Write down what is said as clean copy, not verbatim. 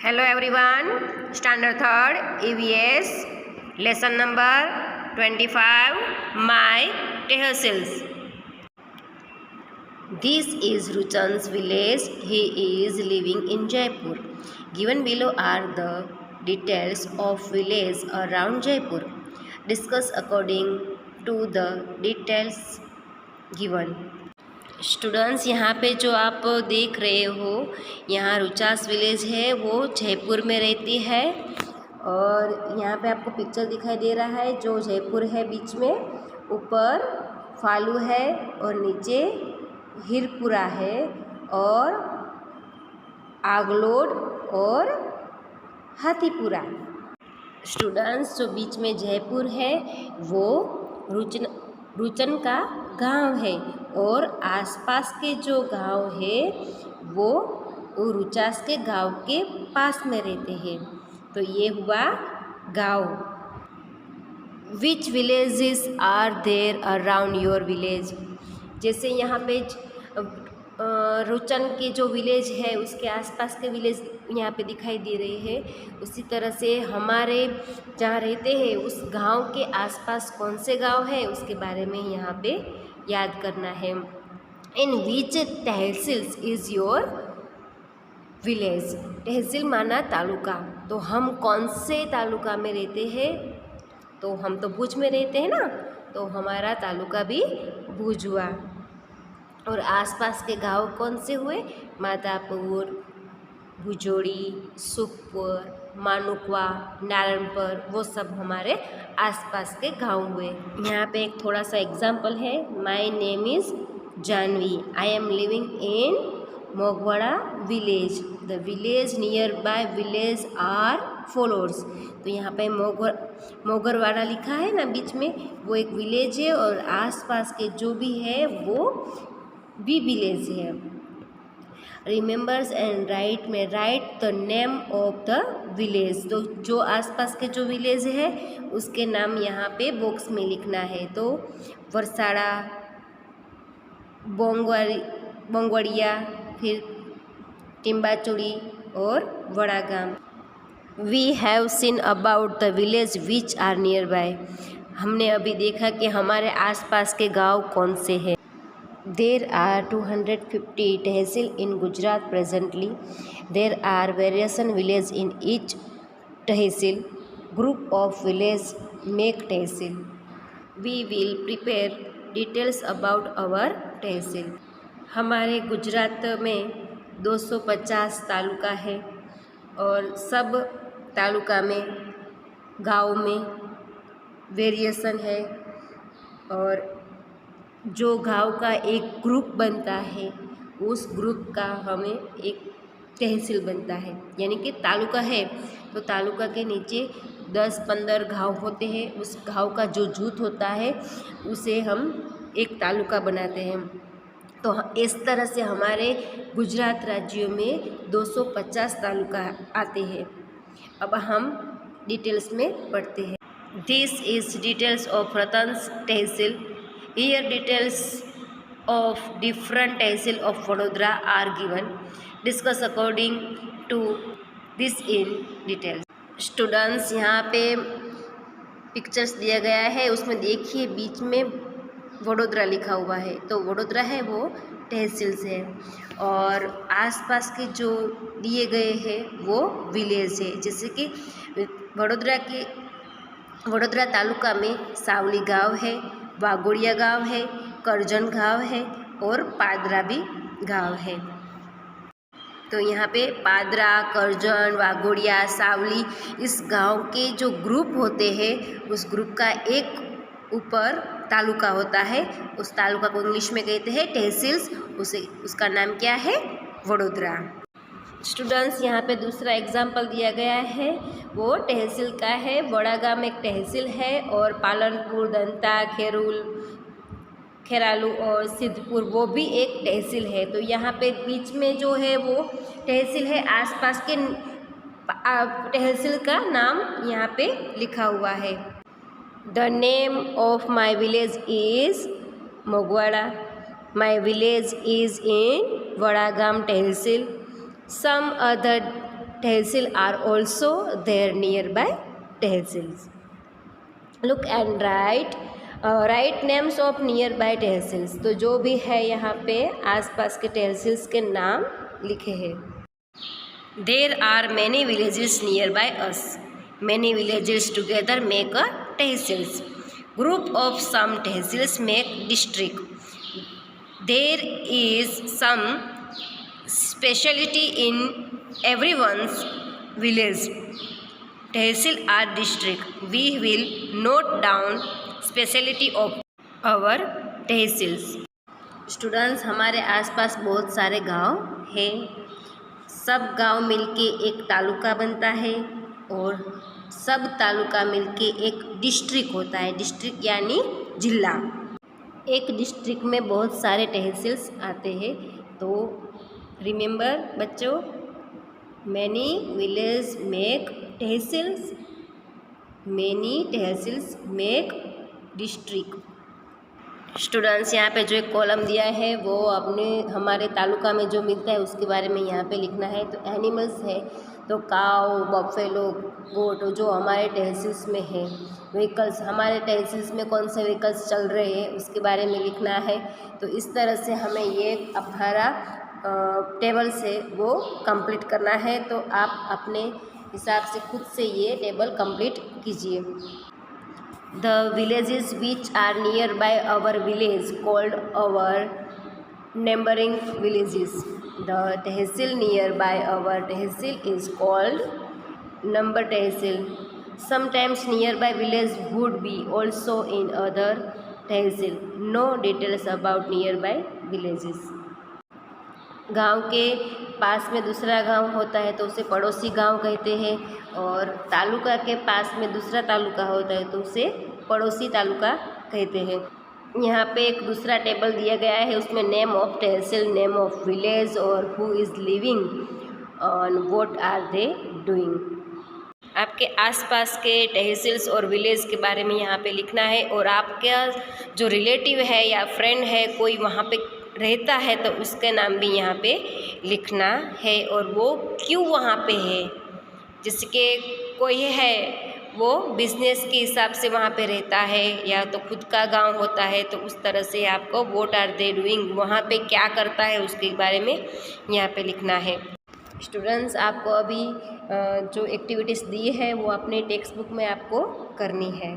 Hello everyone, Standard 3rd EVS lesson number 25 My Tehsils. This is Ruchan's village. He is living in Jaipur. Given below are the details of village around Jaipur. Discuss according to the details given. Students यहाँ पे जो आप देख रहे हो यहाँ रुचास village है, वो जयपुर में रहती है। और यहाँ पे आपको पिक्चर दिखाई दे रहा है जो जयपुर है, बीच में ऊपर फालू है और नीचे हिरपुरा है और आगलोड और हाथीपुरा। स्टूडेंट्स जो बीच में जयपुर है वो रुचन का गांव है और आसपास के जो गांव है वो रुचास के गांव के पास में रहते हैं। तो ये हुआ गांव। Which villages are there around your village. जैसे यहाँ पे रुचन के जो विलेज है उसके आसपास के विलेज यहाँ पे दिखाई दे रहे हैं, उसी तरह से हमारे जहाँ रहते हैं उस गांव के आसपास कौन से गांव है उसके बारे में यहाँ पे याद करना है। इन विच तहसील्स इज़ योर विलेज। तहसील माना तालुका, तो हम कौन से तालुका में रहते हैं? तो हम तो भुज में रहते हैं ना, तो हमारा तालुका भी भुज हुआ। और आसपास के गांव कौन से हुए? मातापुर, भुजोड़ी, सुखपुर, मानुकवा, नारायणपुर, वो सब हमारे आसपास के गांव हुए। यहाँ पे एक थोड़ा सा एग्जाम्पल है। My name is Janvi, I'm living in Mogwada village. The village nearby village are followers. तो यहाँ पे मोगरवाड़ा लिखा है ना बीच में, वो एक विलेज है और आसपास के जो भी है वो भी विलेज है। रिमेंबर्स एंड राइट में right the name of the village. तो जो आसपास के जो विलेज है उसके नाम यहाँ पे बॉक्स में लिखना है। तो वरसाड़ा, बोंगवड़िया, फिर टिम्बाचुड़ी और Vadagam. We have seen about the village which are nearby. हमने अभी देखा कि हमारे आसपास के गांव कौन से हैं। There are 250 tehsil in Gujarat presently. There are variation villages in each tehsil. Group of villages make tehsil. We will prepare details about our tehsil. हमारे गुजरात में 250 तालुका है और सब तालुका में गाँव में वेरिएशन है और जो गांव का एक ग्रुप बनता है उस ग्रुप का हमें एक तहसील बनता है। यानी कि तालुका है तो तालुका के नीचे 10-15 गांव होते हैं, उस गांव का जो जूथ होता है उसे हम एक तालुका बनाते हैं। तो इस तरह से हमारे गुजरात राज्यों में 250 तालुका आते हैं। अब हम डिटेल्स में पढ़ते हैं। This is details of Ratan's tehsil. Here details of different tehsil of Vadodara are given. Discuss according to this in details. Students, यहाँ पे पिक्चर्स दिया गया है, उसमें देखिए बीच में वडोदरा लिखा हुआ है। तो वडोदरा है वो तहसील से है और आसपास के जो दिए गए हैं वो विलेज है। जैसे कि वडोदरा तालुका में सावली गांव है, वागोड़िया गांव है, करजन गांव है और पादरा भी गांव है। तो यहाँ पे पादरा, करजन, वागोड़िया, सावली, इस गांव के जो ग्रुप होते हैं उस ग्रुप का एक ऊपर तालुका होता है। उस तालुका को इंग्लिश में कहते हैं तहसील्स। उसका नाम क्या है? वडोदरा। स्टूडेंट्स, यहाँ पे दूसरा एग्जाम्पल दिया गया है, वो तहसील का है। वड़ागाम एक तहसील है और पालनपुर, दंता, खेरालू और सिद्धपुर वो भी एक तहसील है। तो यहाँ पे बीच में जो है वो तहसील है, आसपास के तहसील का नाम यहाँ पे लिखा हुआ है। The name of my village is Mogwada. My village is in Vadagam tehsil. Some other tehsil are also there nearby tehsils. Look and write names of nearby tehsils. तो जो भी है यहाँ पे आसपास के tehsils के नाम लिखे हैं. There are many villages nearby us. Many villages together make a tehsils. Group of some tehsils make district. There is some speciality in everyone's village. Tehsil are district. We will note down speciality of our tehsils. Students, हमारे आसपास बहुत सारे गांव हैं. सब गांव मिलके एक तालुका बनता है और सब तालुका मिलके एक डिस्ट्रिक्ट होता है. डिस्ट्रिक्ट यानी जिला. एक डिस्ट्रिक्ट में बहुत सारे तहसील्स आते हैं. तो रिमेंबर बच्चों, many village make tehsils, many tehsils make district. Students, यहाँ पे जो एक कॉलम दिया है वो अपने हमारे तालुका में जो मिलता है उसके बारे में यहाँ पे लिखना है. तो एनिमल्स है तो काऊ, बफेलो, गोट जो हमारे तहसील्स में है. व्हीकल्स, हमारे तहसील्स में कौन से व्हीकल्स चल रहे हैं उसके बारे में लिखना है. तो इस तरह से हमें ये हमारा टेबल से वो कंप्लीट करना है. तो आप अपने हिसाब से खुद से ये टेबल कंप्लीट कीजिए. The villages which are nearby our village called our neighboring villages. The tehsil nearby our tehsil is called number tehsil. Sometimes nearby village would be also in other tehsil. No details about nearby villages. गांव के पास में दूसरा गांव होता है तो उसे पड़ोसी गांव कहते हैं, और तालुका के पास में दूसरा तालुका होता है तो उसे पड़ोसी तालुका कहते हैं. यहाँ पे एक दूसरा टेबल दिया गया है, उसमें name of tehsil, name of village और हु इज़ लिविंग और व्हाट आर दे डूइंग. आपके आसपास के तहसील्स और विलेज के बारे में यहाँ पे लिखना है. और आपका जो रिलेटिव है या फ्रेंड है कोई वहाँ पे रहता है तो उसका नाम भी यहाँ पे लिखना है और वो क्यों वहाँ पे है. जैसे कि कोई है वो बिज़नेस के हिसाब से वहाँ पे रहता है या तो खुद का गांव होता है, तो उस तरह से आपको व्हाट आर दे डूइंग, वहाँ पे क्या करता है उसके बारे में यहाँ पे लिखना है. स्टूडेंट्स, आपको अभी जो एक्टिविटीज़ दी है वो अपने टेक्स्ट बुक में आपको करनी है.